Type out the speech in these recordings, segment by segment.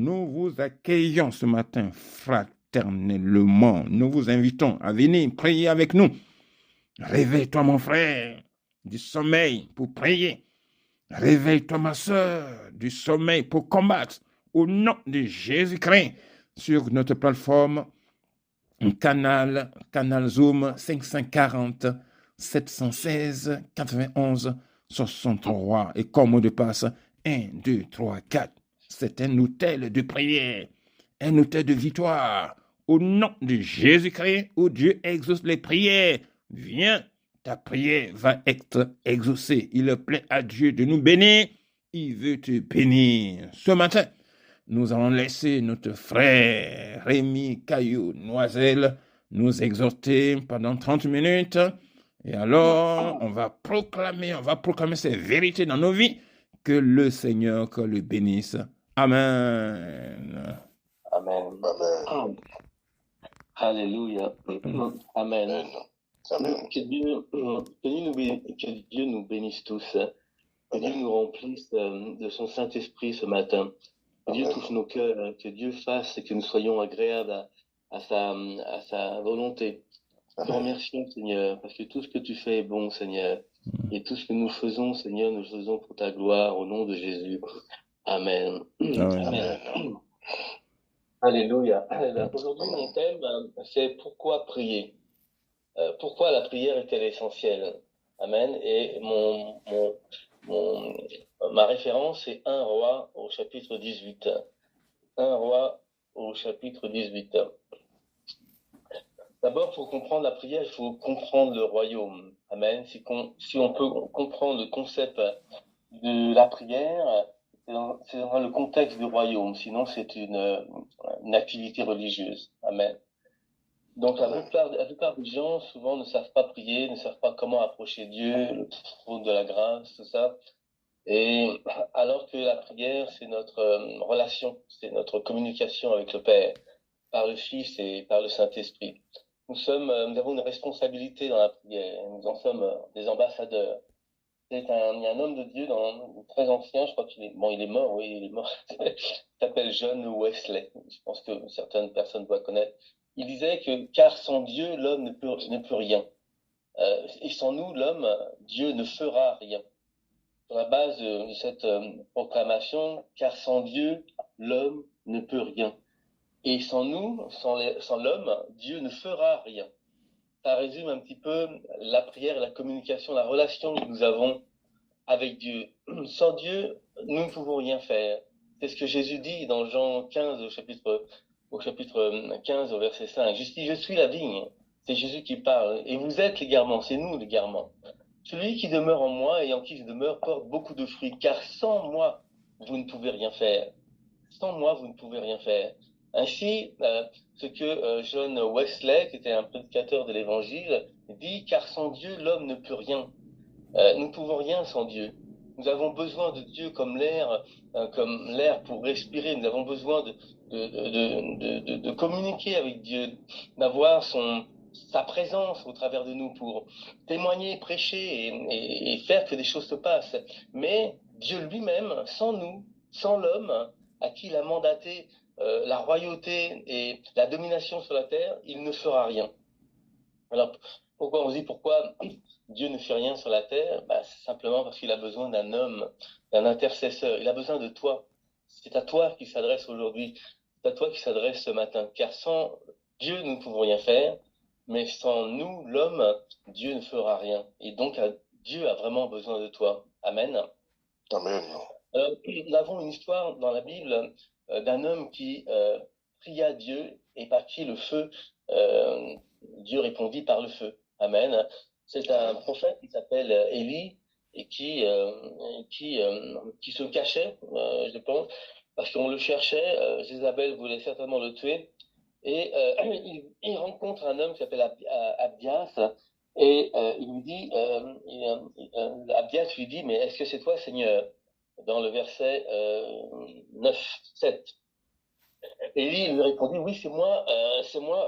nous vous accueillons ce matin fraternellement. Nous vous invitons à venir prier avec nous. Réveille-toi, mon frère, du sommeil pour prier. Réveille-toi, ma soeur, du sommeil pour combattre. Au nom de Jésus-Christ, sur notre plateforme Canal Zoom 540 716 91 63 et comme mot de passe 1, 2, 3, 4. C'est un hôtel de prière, un hôtel de victoire. Au nom de Jésus-Christ, où Dieu exauce les prières, viens, ta prière va être exaucée. Il plaît à Dieu de nous bénir. Il veut te bénir. Ce matin, nous allons laisser notre frère Rémi Caillou Noiselle nous exhorter pendant 30 minutes. Et alors, on va proclamer ces vérités dans nos vies. Que le Seigneur le bénisse. Amen. Amen. Amen. Alléluia. Amen. Amen. Que Dieu nous bénisse tous. Que Dieu nous remplisse de son Saint-Esprit ce matin. Que Dieu touche nos cœurs. Que Dieu fasse que nous soyons agréables à sa volonté. Nous te remercions, Seigneur, parce que tout ce que tu fais est bon, Seigneur. Et tout ce que nous faisons, Seigneur, nous le faisons pour ta gloire, au nom de Jésus. Amen. Amen. Alléluia. Aujourd'hui, mon thème, c'est pourquoi prier. Pourquoi la prière est-elle essentielle? Amen. Et ma référence est 1 Roi au chapitre 18. 1 Roi au chapitre 18. D'abord, pour comprendre la prière, il faut comprendre le royaume. Amen. Si on peut comprendre le concept de la prière, c'est dans le contexte du royaume. Sinon, c'est une activité religieuse. Amen. Donc, la plupart des gens, souvent, ne savent pas prier, ne savent pas comment approcher Dieu, le trône de la grâce, tout ça. Et alors que la prière, c'est notre relation, c'est notre communication avec le Père, par le Fils et par le Saint-Esprit. Nous avons une responsabilité dans la prière. Nous en sommes des ambassadeurs. Il y a un homme de Dieu très ancien, je crois il est mort, oui, il est mort. Il s'appelle John Wesley. Je pense que certaines personnes doivent connaître. Il disait que car sans Dieu, l'homme ne peut rien. Et sans nous, l'homme, Dieu ne fera rien. Sur la base de cette proclamation, car sans Dieu, l'homme ne peut rien. Et sans nous, sans l'homme, Dieu ne fera rien. Ça résume un petit peu la prière et la communication, la relation que nous avons avec Dieu. Sans Dieu, nous ne pouvons rien faire. C'est ce que Jésus dit dans Jean 15, au chapitre 15, au verset 5. Je suis la vigne. C'est Jésus qui parle. Et vous êtes les garments, c'est nous les garments. Celui qui demeure en moi et en qui je demeure porte beaucoup de fruits, car sans moi, vous ne pouvez rien faire. Sans moi, vous ne pouvez rien faire. Ainsi, ce que John Wesley, qui était un prédicateur de l'Évangile, dit, car sans Dieu, l'homme ne peut rien. Nous ne pouvons rien sans Dieu. Nous avons besoin de Dieu comme l'air pour respirer. Nous avons besoin de communiquer avec Dieu, d'avoir sa présence au travers de nous pour témoigner, prêcher et faire que des choses se passent. Mais Dieu lui-même, sans nous, sans l'homme, à qui il a mandaté la royauté et la domination sur la terre, il ne fera rien. Alors, pourquoi on se dit pourquoi Dieu ne fait rien sur la terre? C'est simplement parce qu'il a besoin d'un homme, d'un intercesseur. Il a besoin de toi. C'est à toi qu'il s'adresse aujourd'hui. C'est à toi qu'il s'adresse ce matin. Car sans Dieu, nous ne pouvons rien faire. Mais sans nous, l'homme, Dieu ne fera rien. Et donc, Dieu a vraiment besoin de toi. Amen. Amen. Alors, nous avons une histoire dans la Bible d'un homme qui pria Dieu et par qui le feu, Dieu répondit par le feu. Amen. C'est un prophète qui s'appelle Élie et qui se cachait, je pense, parce qu'on le cherchait. Jézabel voulait certainement le tuer. Et il rencontre un homme qui s'appelle Abdias et il lui dit, Abdias lui dit, mais est-ce que c'est toi, Seigneur? Dans le verset 9, 7. Élie lui répondit, oui, c'est moi,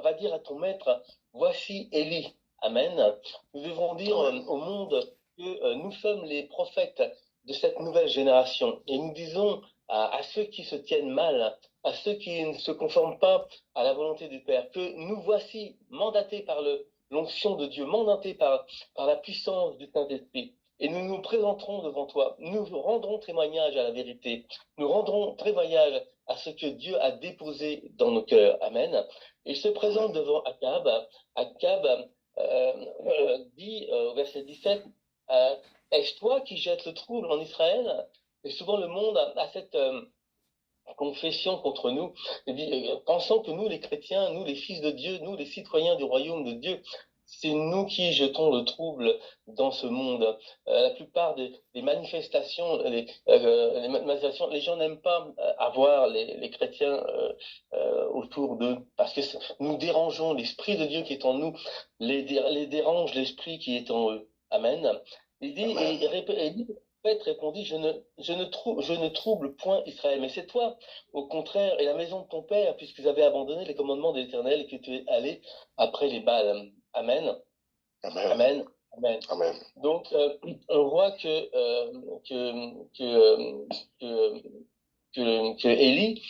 va dire à ton maître, voici Élie. Amen. Nous devons dire au monde que nous sommes les prophètes de cette nouvelle génération et nous disons à ceux qui se tiennent mal, à ceux qui ne se conforment pas à la volonté du Père, que nous voici mandatés par l'onction de Dieu, mandatés par la puissance du Saint-Esprit. Et nous nous présenterons devant toi, nous rendrons témoignage à la vérité, nous rendrons témoignage à ce que Dieu a déposé dans nos cœurs. Amen. Il se présente devant Akab. Akab dit au verset 17, est-ce toi qui jettes le trouble en Israël? Et souvent le monde a cette confession contre nous, pensant que nous les chrétiens, nous les fils de Dieu, nous les citoyens du royaume de Dieu, c'est nous qui jetons le trouble dans ce monde. La plupart des manifestations, les gens n'aiment pas avoir les chrétiens autour d'eux, parce que nous dérangeons l'esprit de Dieu qui est en nous, les dérange l'esprit qui est en eux. Amen. Il dit, et dit, répondit, je ne trouble point Israël, mais c'est toi, au contraire, et la maison de ton père, puisque vous avez abandonné les commandements de l'Éternel et que tu es allé après les Baals. Amen. Amen. Amen. Amen. Amen. Donc, on voit que Élie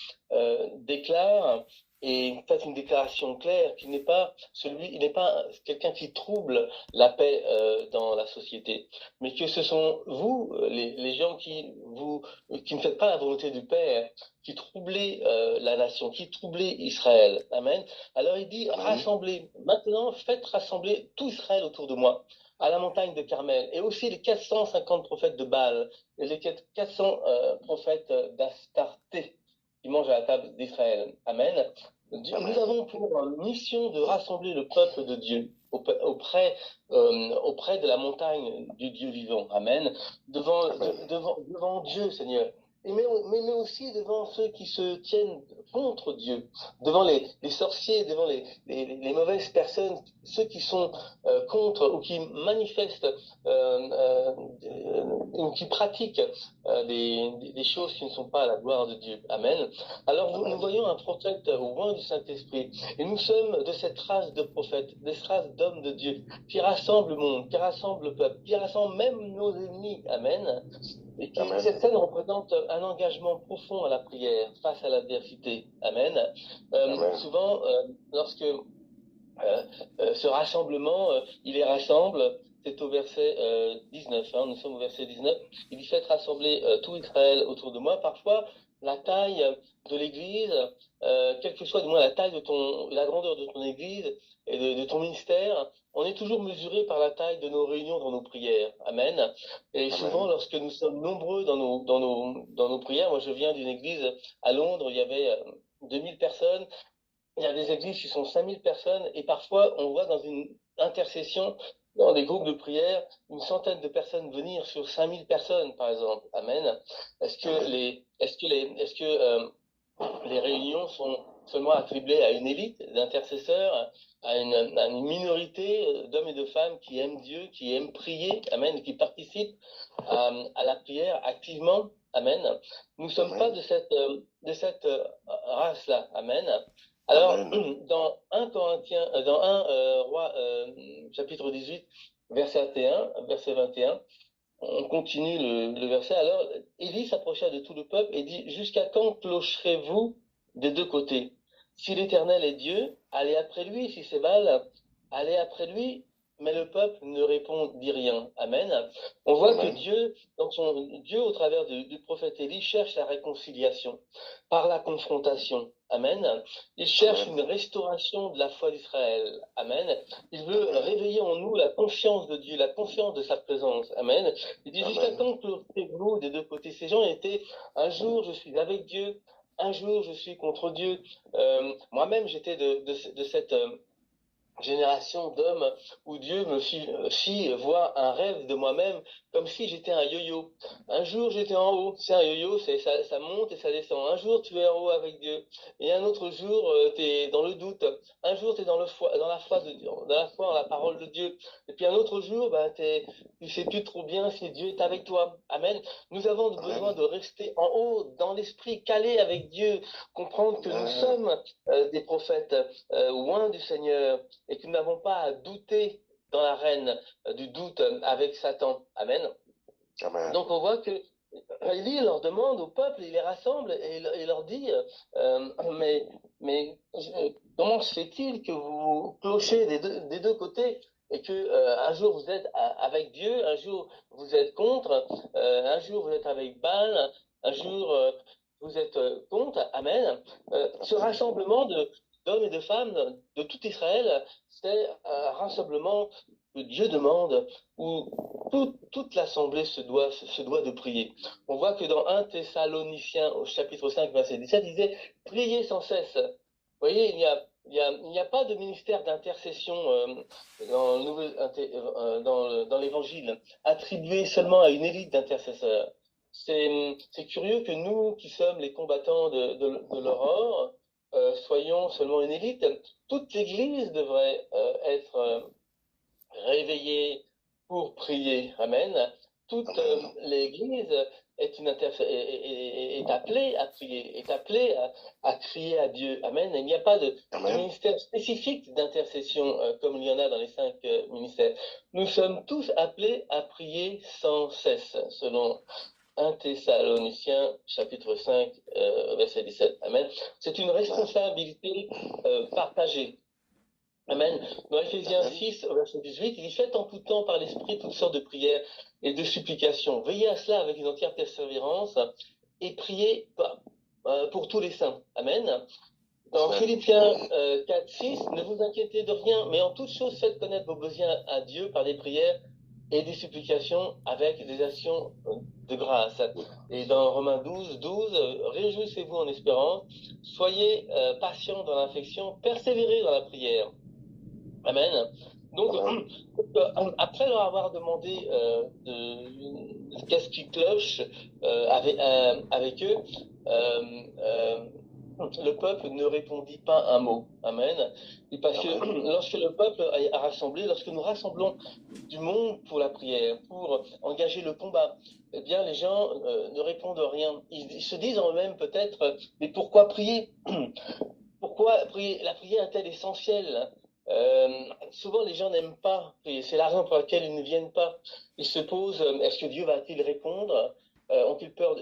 déclare et fait une déclaration claire qu'il n'est pas il n'est pas quelqu'un qui trouble la paix dans la société, mais que ce sont vous, les gens qui ne faites pas la volonté du Père, qui troublez la nation, qui troublez Israël. Amen. Alors il dit, rassemblez, maintenant faites rassembler tout Israël autour de moi, à la montagne de Carmel, et aussi les 450 prophètes de Baal, et les 400 prophètes d'Astarté, qui mangent à la table d'Israël. Amen. Nous avons pour mission de rassembler le peuple de Dieu auprès de la montagne du Dieu vivant. Amen. Devant Dieu, Seigneur. Mais aussi devant ceux qui se tiennent contre Dieu, devant les sorciers, devant les mauvaises personnes, ceux qui sont contre ou qui manifestent ou qui pratiquent des choses qui ne sont pas à la gloire de Dieu. Amen. Alors nous voyons un prophète au loin du Saint-Esprit, et nous sommes de cette race de prophètes, des races d'hommes de Dieu, qui rassemblent le monde, qui rassemblent le peuple, qui rassemblent même nos ennemis. Amen. Et cette scène représente un engagement profond à la prière face à l'adversité. Amen. Souvent, lorsque ce rassemblement, il les rassemble, c'est au verset 19, nous sommes au verset 19, il dit « Faites rassembler tout Israël autour de moi ». Parfois, la taille de l'église, quelle que soit du moins la taille la grandeur de ton église et de ton ministère, on est toujours mesuré par la taille de nos réunions dans nos prières. Amen. Et souvent, lorsque nous sommes nombreux dans nos prières, moi je viens d'une église à Londres, il y avait 2000 personnes, il y a des églises qui sont 5000 personnes, et parfois on voit dans une intercession, dans des groupes de prière, une centaine de personnes venir sur 5000 personnes, par exemple. Amen. Est-ce que les réunions sont seulement attribuées à une élite d'intercesseurs, à une minorité d'hommes et de femmes qui aiment Dieu, qui aiment prier, amen, qui participent à la prière activement, amen. Nous ne sommes pas de cette race-là, amen. Alors, dans 1 Roi, chapitre 18, verset 21, on continue le verset. Alors, Élie s'approcha de tout le peuple et dit, « Jusqu'à quand clocherez-vous des deux côtés? Si l'Éternel est Dieu, allez après lui. Si c'est Baal, allez après lui. » Mais le peuple ne répondit rien. Amen. On voit que Dieu, au travers du prophète Élie, cherche la réconciliation par la confrontation. Amen. Il cherche une restauration de la foi d'Israël. Amen. Il veut réveiller en nous la confiance de Dieu, la confiance de sa présence. Amen. Il dit, jusqu'à quand clocherez-vous des deux côtés? Ces gens étaient, un jour je suis avec Dieu, un jour je suis contre Dieu. Moi-même j'étais de cette génération d'hommes où Dieu me fit voir un rêve de moi-même comme si j'étais un yo-yo. Un jour j'étais en haut, c'est un yo-yo, ça monte et ça descend. Un jour tu es en haut avec Dieu, et un autre jour tu es dans le doute. Un jour tu es dans la foi de Dieu, dans la parole de Dieu. Et puis un autre jour, tu sais plus trop bien si Dieu est avec toi. Amen. Nous avons besoin de rester en haut, dans l'esprit, calé avec Dieu, comprendre que nous sommes des prophètes loin du Seigneur, et que nous n'avons pas à douter dans l'arène du doute avec Satan. Amen. Amen. Donc on voit que Élie leur demande au peuple, il les rassemble et il leur dit, mais comment se fait-il que vous clochez des deux côtés et que un jour vous êtes avec Dieu, un jour vous êtes contre, un jour vous êtes avec Baal, un jour vous êtes contre, Amen. Ce rassemblement d'hommes et de femmes de tout Israël, c'est un rassemblement que Dieu demande où toute l'assemblée se doit de prier. On voit que dans 1 Thessaloniciens, au chapitre 5, verset 17, il disait priez sans cesse. Vous voyez, il n'y a pas de ministère d'intercession dans l'Évangile, attribué seulement à une élite d'intercesseurs. C'est curieux que nous, qui sommes les combattants de l'aurore, soyons seulement une élite. Toute l'Église devrait être réveillée pour prier. Amen. Toute l'Église est appelée à prier, est appelée à crier à Dieu. Amen. Il n'y a pas de ministère spécifique d'intercession comme il y en a dans les 5 ministères. Nous sommes tous appelés à prier sans cesse, selon 1 Thessaloniciens, chapitre 5, verset 17. Amen. C'est une responsabilité partagée. Amen. Dans Éphésiens 6, verset 18, il dit faites en tout temps par l'Esprit toutes sortes de prières et de supplications. Veillez à cela avec une entière persévérance et priez pour tous les saints. Amen. Dans Philippiens 4, 6, ne vous inquiétez de rien, mais en toute chose faites connaître vos besoins à Dieu par des prières et des supplications avec des actions de grâce. Et dans Romains 12, 12, réjouissez-vous en espérance, soyez patients dans l'affection, persévérez dans la prière. Amen. Donc, après leur avoir demandé qu'est-ce qui cloche avec eux, le peuple ne répondit pas un mot. Amen. Et parce que lorsque le peuple a rassemblé, lorsque nous rassemblons du monde pour la prière, pour engager le combat, eh bien, les gens ne répondent rien. Ils se disent en eux-mêmes peut-être, mais pourquoi prier? Pourquoi prier? La prière est-elle essentielle? Souvent, les gens n'aiment pas prier. C'est la raison pour laquelle ils ne viennent pas. Ils se posent, est-ce que Dieu va-t-il répondre? Ont-ils peur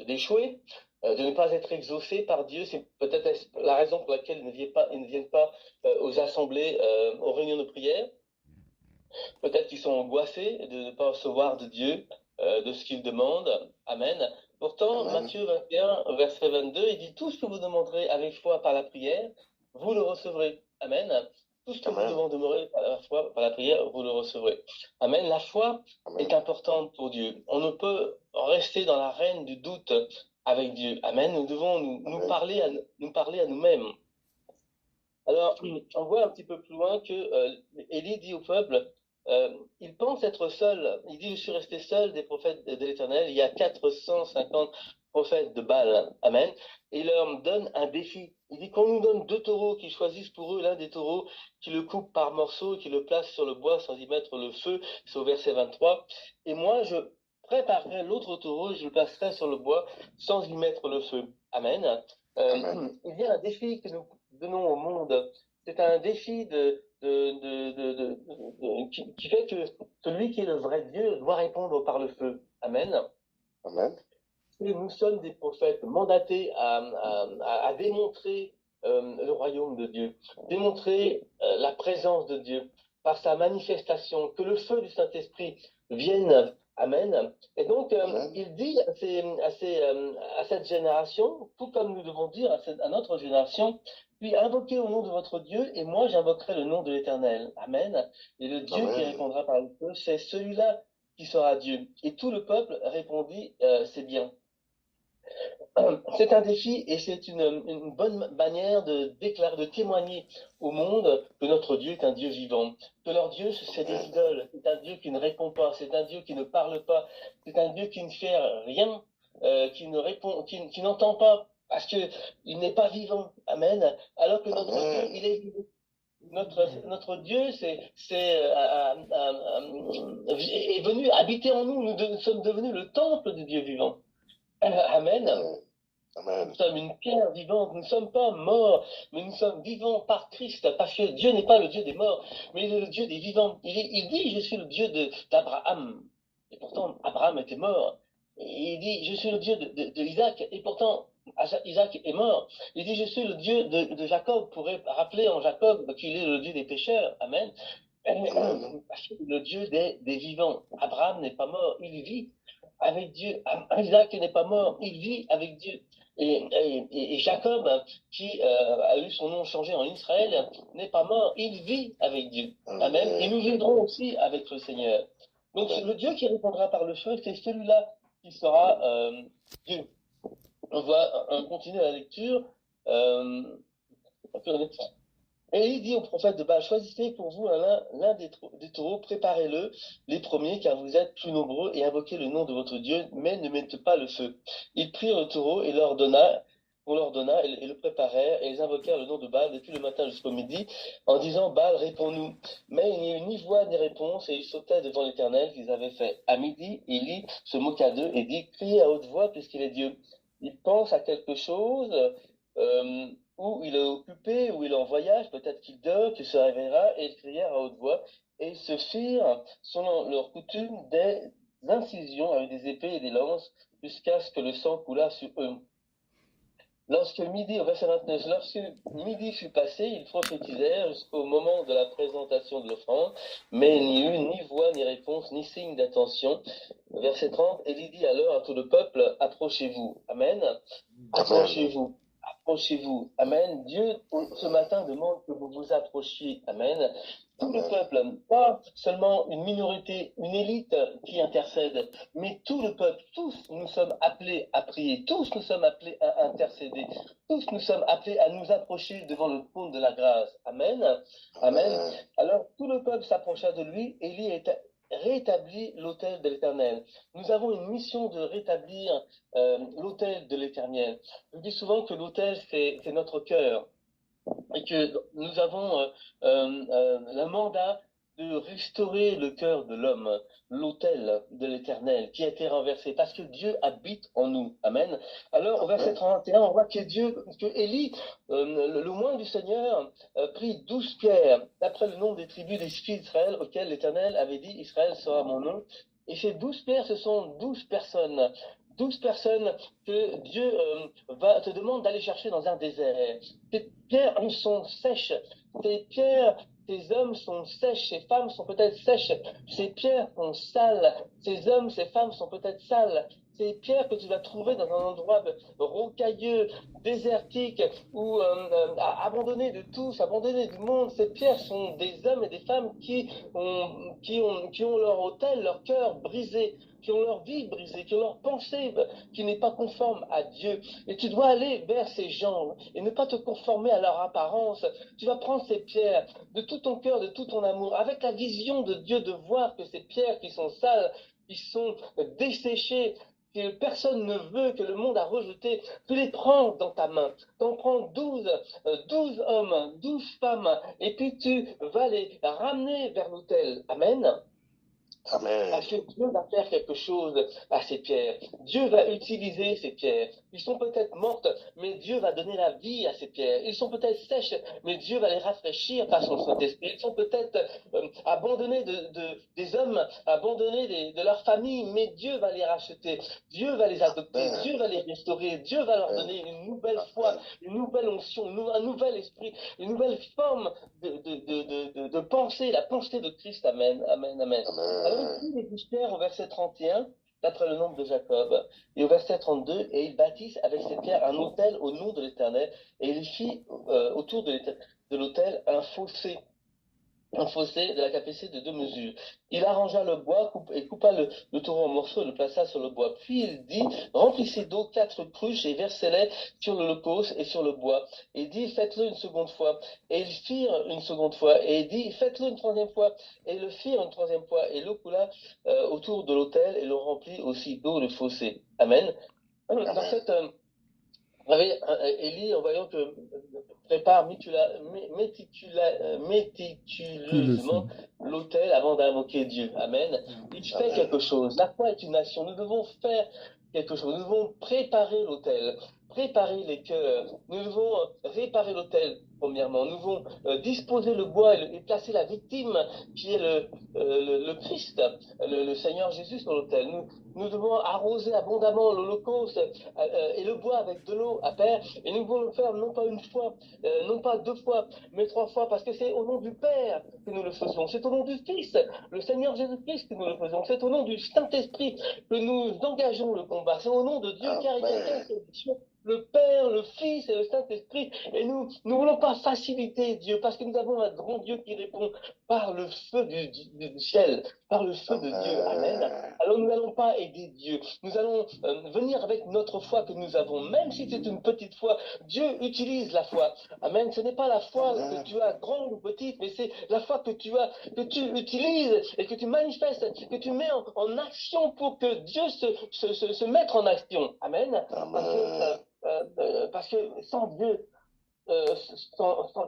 d'échouer, de ne pas être exaucés par Dieu? C'est peut-être la raison pour laquelle ils ne viennent pas aux assemblées, aux réunions de prière. Peut-être qu'ils sont angoissés de ne pas recevoir de Dieu, de ce qu'ils demandent. Amen. Pourtant, Amen. Matthieu 21, verset 22, il dit tout ce que vous demanderez avec foi par la prière, vous le recevrez. Amen. Tout ce que vous demanderez par la foi, par la prière, vous le recevrez. Amen. La foi est importante pour Dieu. On ne peut rester dans l'arène du doute avec Dieu. Amen. Nous devons nous parler à nous-mêmes. Alors, on voit un petit peu plus loin que Élie dit au peuple, il pense être seul. Il dit, je suis resté seul des prophètes de l'Éternel. Il y a 450 prophètes de Baal. Amen. Et il leur donne un défi. Il dit qu'on nous donne 2 taureaux, qu'ils choisissent pour eux l'un des taureaux, qu'ils le coupent par morceaux, qu'ils le placent sur le bois sans y mettre le feu. C'est au verset 23. Et moi, je préparerai l'autre taureau et je le placerai sur le bois sans y mettre le feu. Amen. Il y a un défi que nous donnons au monde. C'est un défi qui fait que celui qui est le vrai Dieu doit répondre par le feu. Amen. Amen. Et nous sommes des prophètes mandatés à démontrer le royaume de Dieu, démontrer la présence de Dieu par sa manifestation, que le feu du Saint-Esprit vienne. Amen. Et donc, il dit à cette génération, tout comme nous devons dire à notre génération, puis invoquez au nom de votre Dieu, et moi j'invoquerai le nom de l'Éternel. Amen. Et le Dieu qui répondra par le feu, c'est celui-là qui sera Dieu. Et tout le peuple répondit, c'est bien. C'est un défi et c'est une bonne manière de déclarer, de témoigner au monde que notre Dieu est un Dieu vivant, que leur Dieu c'est des idoles, c'est un Dieu qui ne répond pas, c'est un Dieu qui ne parle pas, c'est un Dieu qui ne fait rien, qui ne répond, qui n'entend pas, parce que il n'est pas vivant. Amen. Alors que notre Dieu, il est vivant. Notre Dieu est venu habiter en nous. Nous sommes devenus le temple du Dieu vivant. Amen. Amen. Nous sommes une pierre vivante, nous ne sommes pas morts, mais nous sommes vivants par Christ, parce que Dieu n'est pas le Dieu des morts, mais il est le Dieu des vivants. Il dit, je suis le Dieu d'Abraham. Et pourtant, Abraham était mort. Il dit, je suis le Dieu de Isaac, et pourtant, Isaac est mort. Il dit, je suis le Dieu de Jacob, pourrait rappeler en Jacob qu'il est le Dieu des pécheurs. Amen. Le Dieu des vivants. Abraham n'est pas mort, il vit avec Dieu. Isaac n'est pas mort, il vit avec Dieu. Et Jacob, qui a eu son nom changé en Israël, n'est pas mort, il vit avec Dieu. Amen. Et nous vivrons aussi avec le Seigneur. Donc le Dieu qui répondra par le feu, c'est celui-là qui sera Dieu. On continue la lecture. Et il dit au prophète de Baal, choisissez pour vous l'un des taureaux, préparez-le, les premiers, car vous êtes plus nombreux, et invoquez le nom de votre Dieu, mais ne mettez pas le feu. Ils prirent le taureau et on leur donna et le préparèrent, et ils invoquèrent le nom de Baal depuis le matin jusqu'au midi, en disant, Baal, réponds-nous. Mais il n'y eut ni voix ni réponse, et ils sautaient devant l'Éternel qu'ils avaient fait. À midi, Élie se moqua d'eux et dit, criez à haute voix puisqu'il est Dieu. Il pense à quelque chose, où il est occupé, où il est en voyage, peut-être qu'il dort, qu'il se réveillera, et ils crièrent à haute voix, et ils se firent, selon leur coutume, des incisions avec des épées et des lances, jusqu'à ce que le sang coulât sur eux. Lorsque midi, au verset 29, lorsque midi fut passé, ils prophétisèrent jusqu'au moment de la présentation de l'offrande, mais il n'y eut ni voix, ni réponse, ni signe d'attention. Verset 30, Élie dit alors à tout le peuple, approchez-vous. Amen. Approchez-vous. Approchez-vous. Amen. Dieu, ce matin, demande que vous vous approchiez. Amen. Tout le peuple, pas seulement une minorité, une élite qui intercède, mais tout le peuple, tous nous sommes appelés à prier, tous nous sommes appelés à intercéder, tous nous sommes appelés à nous approcher devant le trône de la grâce. Amen. Amen. Alors tout le peuple s'approcha de lui, et Élie rétablit l'autel de l'Éternel. Nous avons une mission de rétablir l'autel de l'Éternel. Je dis souvent que l'autel, c'est notre cœur, et que nous avons le mandat de restaurer le cœur de l'homme, l'autel de l'Éternel qui a été renversé, parce que Dieu habite en nous. Amen. Alors, au verset 31, on voit que Élie, le loin du Seigneur, prit 12 pierres, d'après le nom des tribus des fils d'Israël, auxquelles l'Éternel avait dit, Israël sera mon nom. Et ces 12 pierres, ce sont 12 personnes. 12 personnes que Dieu te demande d'aller chercher dans un désert. Ces pierres sont sèches. Ces pierres, ces hommes sont sèches. Ces femmes sont peut-être sèches. Ces pierres sont sales. Ces hommes, ces femmes sont peut-être sales. Ces pierres que tu vas trouver dans un endroit rocailleux, désertique, ou abandonné de tous, abandonné du monde. Ces pierres sont des hommes et des femmes qui ont leur autel, leur cœur brisé, qui ont leur vie brisée, qui ont leur pensée qui n'est pas conforme à Dieu. Et tu dois aller vers ces gens et ne pas te conformer à leur apparence. Tu vas prendre ces pierres de tout ton cœur, de tout ton amour, avec la vision de Dieu, de voir que ces pierres qui sont sales, qui sont desséchées, que personne ne veut, que le monde a rejeté, tu les prends dans ta main. Tu en prends 12 hommes, 12 femmes, et puis tu vas les ramener vers l'autel. Amen. Amen. Parce que Dieu va faire quelque chose à ces pierres. Dieu va utiliser ces pierres. Ils sont peut-être mortes, mais Dieu va donner la vie à ces pierres. Ils sont peut-être sèches, mais Dieu va les rafraîchir par son Saint-Esprit. Ils sont peut-être abandonnés des hommes, abandonnés de leur famille, mais Dieu va les racheter. Dieu va les adopter. Dieu va les restaurer. Dieu va leur donner une nouvelle foi, une nouvelle onction, un nouvel esprit, une nouvelle forme de pensée, la pensée de Christ. Amen, amen, amen. Alors, il les 12 pierres au verset 31, d'après le nombre de Jacob, et au verset 32, et ils bâtissent avec ces pierres un autel au nom de l'Éternel, et il fit autour de l'autel un fossé de la capacité de 2 mesures. Il arrangea le bois et coupa le taureau en morceaux et le plaça sur le bois. Puis il dit, remplissez d'eau 4 cruches et versez-les sur l'holocauste et sur le bois. Et il dit, faites-le une seconde fois. Et ils firent une seconde fois. Et il dit, faites-le une troisième fois. Et ils le firent une troisième fois. Et l'eau coula autour de l'autel et l'on remplit aussi d'eau le fossé. Amen. Dans cette... Élie, en voyant que prépare méticuleusement l'autel avant d'invoquer Dieu. Amen. Il fait quelque chose. La foi est une action. Nous devons faire quelque chose. Nous devons préparer l'autel, préparer les cœurs. Nous devons réparer l'autel, premièrement. Nous devons disposer le bois et placer la victime qui est le Christ, le Seigneur Jésus sur l'autel. nous devons arroser abondamment l'Holocauste et le bois avec de l'eau, à Père. Et nous voulons le faire non pas une fois, non pas deux fois, mais trois fois, parce que c'est au nom du Père que nous le faisons. C'est au nom du Fils, le Seigneur Jésus-Christ, que nous le faisons. C'est au nom du Saint-Esprit que nous engageons le combat. C'est au nom de Dieu caricateur, le Père, le Fils et le Saint-Esprit. Et nous ne voulons pas faciliter Dieu, parce que nous avons un grand Dieu qui répond par le feu du ciel, par le feu de Dieu. Amen. Alors nous n'allons pas aider Dieu. Nous allons venir avec notre foi que nous avons, même si c'est une petite foi. Dieu utilise la foi. Amen. Ce n'est pas la foi que tu as grande ou petite, mais c'est la foi que tu utilises et que tu manifestes, que tu mets en action pour que Dieu se mette en action. Amen. Parce que sans Dieu,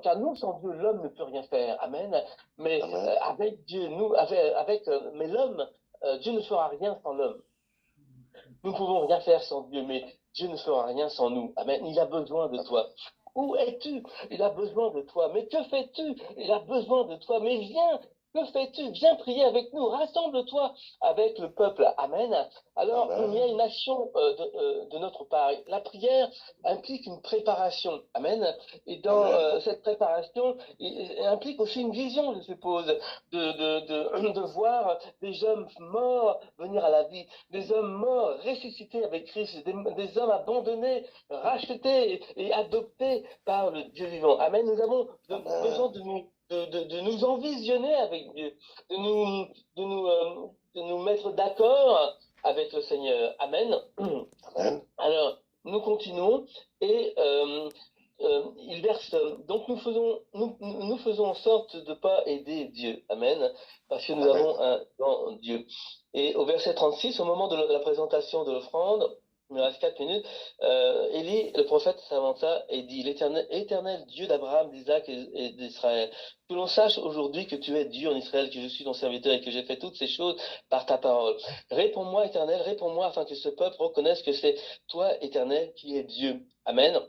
car nous, sans Dieu, l'homme ne peut rien faire. Amen. Mais avec Dieu, mais l'homme, Dieu ne fera rien sans l'homme. Nous ne pouvons rien faire sans Dieu, mais Dieu ne fera rien sans nous. Amen. Il a besoin de toi. Où es-tu? Il a besoin de toi. Mais que fais-tu? Il a besoin de toi. Mais viens. Que fais-tu? Viens prier avec nous. Rassemble-toi avec le peuple. Amen. Alors, il y a une action de notre part. La prière implique une préparation. Amen. Et dans cette préparation, il implique aussi une vision, je suppose, de voir des hommes morts venir à la vie, des hommes morts ressuscités avec Christ, des hommes abandonnés, rachetés et adoptés par le Dieu vivant. Amen. Nous avons besoin de nous envisionner avec Dieu, de nous mettre d'accord avec le Seigneur. Amen. Alors, nous continuons et il verse. Donc nous faisons en sorte de ne pas aider Dieu. Amen. Parce que nous avons un grand Dieu. Et au verset 36, au moment de la présentation de l'offrande, il me reste 4 minutes. Élie, le prophète, s'avança et dit: Éternel Dieu d'Abraham, d'Isaac et d'Israël, que l'on sache aujourd'hui que tu es Dieu en Israël, que je suis ton serviteur et que j'ai fait toutes ces choses par ta parole. Réponds-moi, Éternel, réponds-moi, afin que ce peuple reconnaisse que c'est toi, Éternel, qui es Dieu. Amen.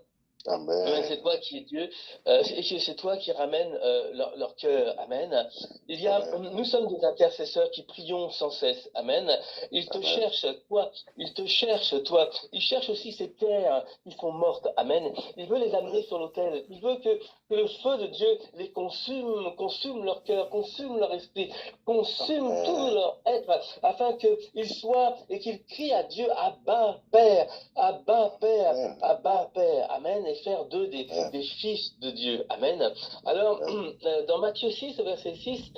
Amen. C'est toi qui es Dieu, et que c'est toi qui ramènes leur cœur. Amen. Nous sommes des intercesseurs qui prions sans cesse. Amen. Ils te cherchent, toi. Ils te cherchent, toi. Ils cherchent aussi ces terres qui sont mortes. Amen. Il veut les amener sur l'autel. Il veut que le feu de Dieu les consume leur cœur, consume leur esprit, consume tout leur être, afin qu'ils soient et qu'ils crient à Dieu: Abba, Père, Abba, Père, Abba, Père. Amen. Et faire d'eux des fils de Dieu. Amen. Alors, dans Matthieu 6, verset 6,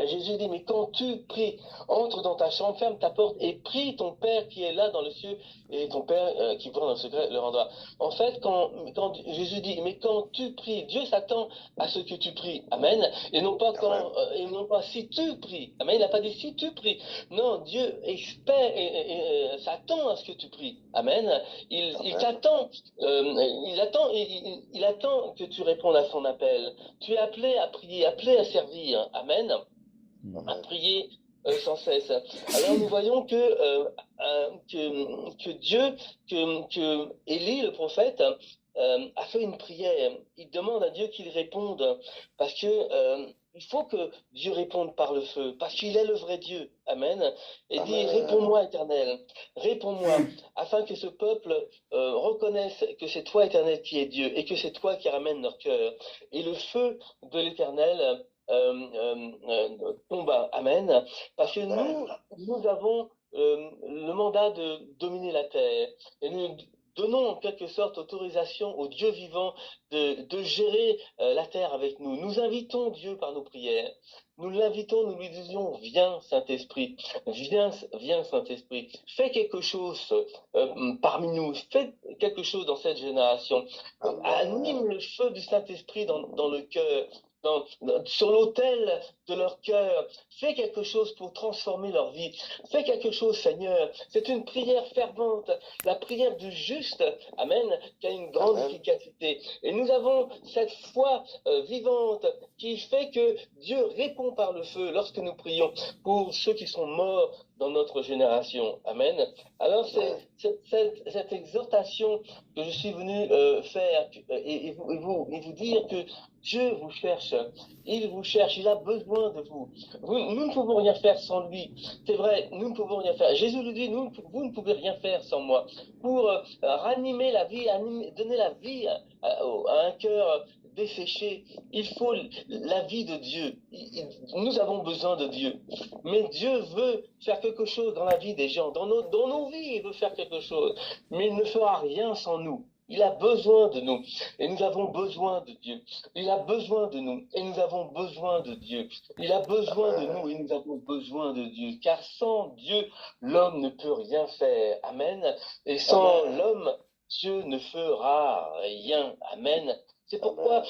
Jésus dit: mais quand tu pries, entre dans ta chambre, ferme ta porte et prie ton Père qui est là dans le ciel, et ton Père qui voit dans le secret le rendra. En fait, quand Jésus dit: mais quand tu pries, Dieu s'attend à ce que tu pries. Amen. Et non pas et non pas si tu pries. Amen. Il n'a pas dit si tu pries. Non, Dieu espère et s'attend à ce que tu pries. Amen. Il t'attend. Il attend que tu répondes à son appel. Tu es appelé à prier, appelé à servir. Amen. À prier sans cesse. Alors nous voyons que Dieu, que Élie, le prophète, a fait une prière. Il demande à Dieu qu'il réponde, parce que il faut que Dieu réponde par le feu, parce qu'il est le vrai Dieu. Amen. Et dit: réponds-moi, Éternel, réponds-moi, afin que ce peuple reconnaisse que c'est toi, Éternel, qui es Dieu, et que c'est toi qui ramènes leur cœur. Et le feu de l'Éternel combat. Amen. Parce que nous avons le mandat de dominer la terre. Et nous donnons en quelque sorte autorisation au Dieu vivant de gérer la terre avec nous. Nous invitons Dieu par nos prières. Nous l'invitons, nous lui disions: viens Saint-Esprit, viens Saint-Esprit, fais quelque chose parmi nous, fais quelque chose dans cette génération. Anime le feu du Saint-Esprit dans le cœur. Sur l'autel de leur cœur, fais quelque chose pour transformer leur vie, fais quelque chose, Seigneur. C'est une prière fervente, la prière du juste, amen, qui a une grande efficacité. Et nous avons cette foi vivante qui fait que Dieu répond par le feu lorsque nous prions pour ceux qui sont morts dans notre génération. Amen. Alors c'est cette exhortation que je suis venu faire et vous dire que Dieu vous cherche, il vous cherche, il a besoin besoin de vous. Nous ne pouvons rien faire sans lui. C'est vrai, nous ne pouvons rien faire. Jésus lui dit, vous ne pouvez rien faire sans moi. Pour ranimer la vie, donner la vie à un cœur desséché, il faut la vie de Dieu. Nous avons besoin de Dieu. Mais Dieu veut faire quelque chose dans la vie des gens. Dans nos vies, il veut faire quelque chose. Mais il ne fera rien sans nous. Il a besoin de nous et nous avons besoin de Dieu. Il a besoin de nous et nous avons besoin de Dieu. Il a besoin de nous et nous avons besoin de Dieu. Car sans Dieu, l'homme ne peut rien faire. Amen. Et sans l'homme, Dieu ne fera rien. Amen. C'est pourquoi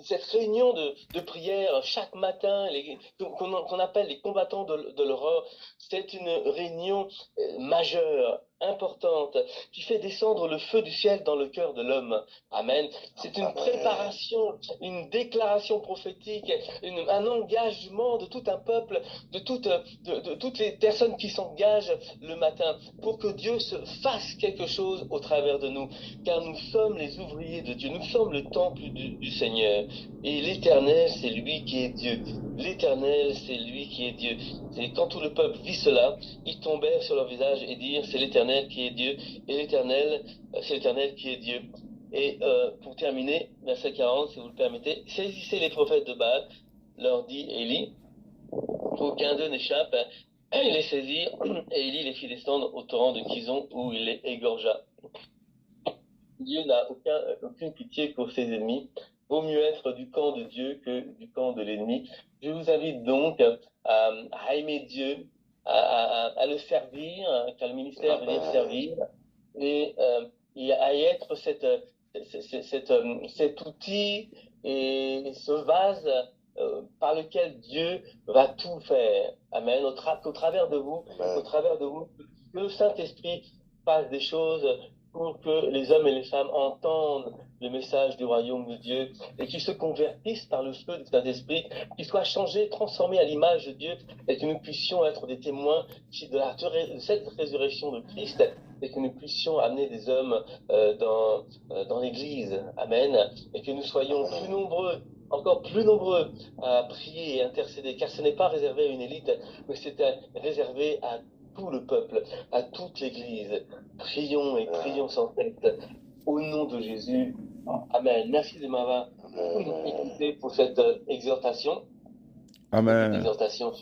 cette réunion de prière chaque matin, qu'on appelle les combattants de l'aurore, c'est une réunion majeure, importante, qui fait descendre le feu du ciel dans le cœur de l'homme. Amen. C'est une préparation, une déclaration prophétique, un engagement de tout un peuple, de toutes les personnes qui s'engagent le matin pour que Dieu se fasse quelque chose au travers de nous. Car nous sommes les ouvriers de Dieu, nous sommes le temple du Seigneur. Et l'Éternel, c'est lui qui est Dieu. L'Éternel, c'est lui qui est Dieu. Et quand tout le peuple vit cela, ils tombèrent sur leur visage et dirent, c'est l'Éternel qui est Dieu, et l'Éternel, c'est l'Éternel qui est Dieu. Et pour terminer, verset 40, si vous le permettez, saisissez les prophètes de Baal, leur dit Élie, qu'aucun d'eux n'échappe. Ils les saisirent, et Élie les fit descendre au torrent de Kison, où il les égorgea. Dieu n'a aucune pitié pour ses ennemis. Vaut mieux être du camp de Dieu que du camp de l'ennemi. Je vous invite donc à aimer Dieu, à le servir, car le ministère vient servir, et à y être cet outil et ce vase par lequel Dieu va tout faire. Amen. Au travers de vous, que le Saint-Esprit fasse des choses pour que les hommes et les femmes entendent le message du royaume de Dieu et qu'ils se convertissent par le feu du Saint-Esprit, qu'ils soient changés, transformés à l'image de Dieu et que nous puissions être des témoins de cette résurrection de Christ et que nous puissions amener des hommes dans l'Église. Amen. Et que nous soyons plus nombreux, encore plus nombreux à prier et intercéder, car ce n'est pas réservé à une élite, mais c'est réservé à tout le peuple, à toute l'Église. Prions et prions sans cesse. Au nom de Jésus. Amen. Merci de m'avoir écouté pour cette exhortation. Amen. Cette exhortation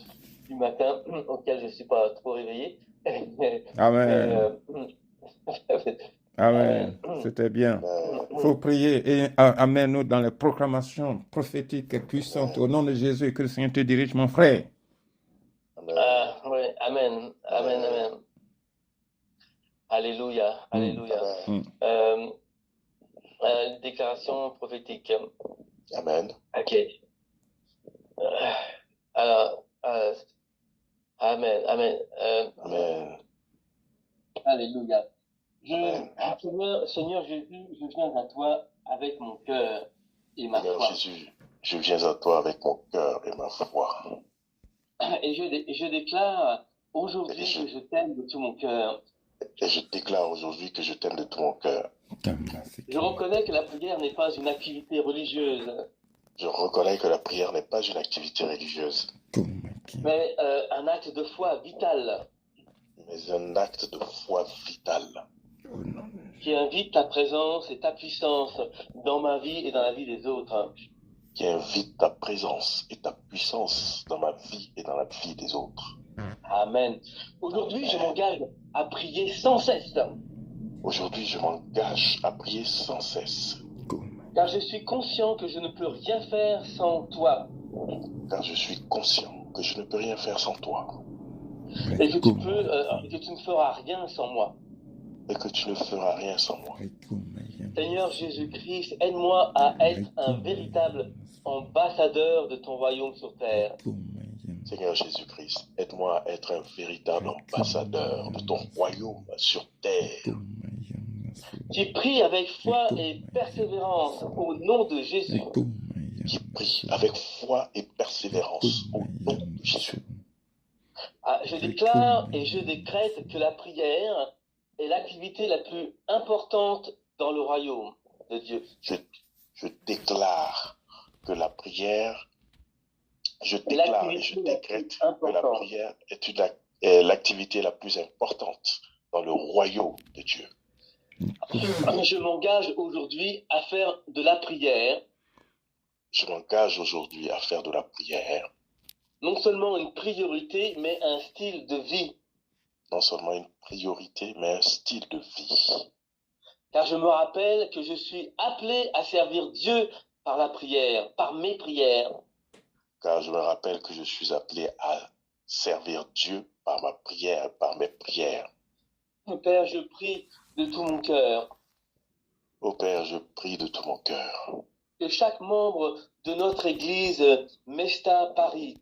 du matin, auquel je ne suis pas trop réveillé. Amen. Amen. C'était bien. Il faut prier et amène-nous dans les proclamations prophétiques et puissantes. Au nom de Jésus, que le Seigneur te dirige, mon frère. Oui, amen. Amen, amen. Alléluia, alléluia. Déclaration prophétique. Amen. Ok. Alors, amen, amen. Amen. Alléluia. Seigneur Jésus, je viens à toi avec mon cœur et ma Seigneur foi. Jésus, je viens à toi avec mon cœur et ma foi. Et je déclare aujourd'hui que je t'aime de tout mon cœur. Et je déclare aujourd'hui que je t'aime de tout mon cœur. Je reconnais que la prière n'est pas une activité religieuse. Je reconnais que la prière n'est pas une activité religieuse. Mais un acte de foi vital. Mais un acte de foi vital. Qui invite ta présence et ta puissance dans ma vie et dans la vie des autres. Qui invite ta présence et ta puissance dans ma vie et dans la vie des autres. Amen. Aujourd'hui, je m'engage à prier sans cesse. Aujourd'hui, je m'engage à prier sans cesse. Car je suis conscient que je ne peux rien faire sans toi. Car je suis conscient que je ne peux rien faire sans toi. Et que tu ne feras rien sans moi. Et que tu ne feras rien sans moi. Seigneur Jésus-Christ, aide-moi à être un véritable ambassadeur de ton royaume sur terre. Seigneur Jésus-Christ, aide-moi à être un véritable ambassadeur de ton royaume sur terre. Qui prie avec foi et persévérance au nom de Jésus. Qui prie avec foi et persévérance au nom de Jésus. Je déclare et je décrète que la prière est l'activité la plus importante dans le royaume de Dieu. Je déclare que la prière Je Et déclare et je l'activité la plus décrète que la importante. prière est l'activité la plus importante dans le royaume de Dieu. Je m'engage aujourd'hui à faire de la prière Je m'engage aujourd'hui à faire de la prière, non seulement une priorité, mais un style de vie. non seulement une priorité, mais un style de vie. Car je me rappelle que je suis appelé à servir Dieu par la prière, par mes prières. Car je me rappelle que je suis appelé à servir Dieu par ma prière, par mes prières. Mon Père, je prie de tout mon cœur Ô Père, je prie de tout mon cœur que chaque membre de notre Église Mesta Paris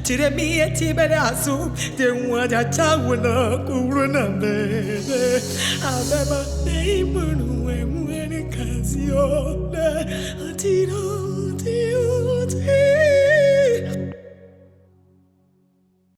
Tire mi e ti bere asu te waja chawuna kuruna bebe abeba nei munu e muere canzone atiro ti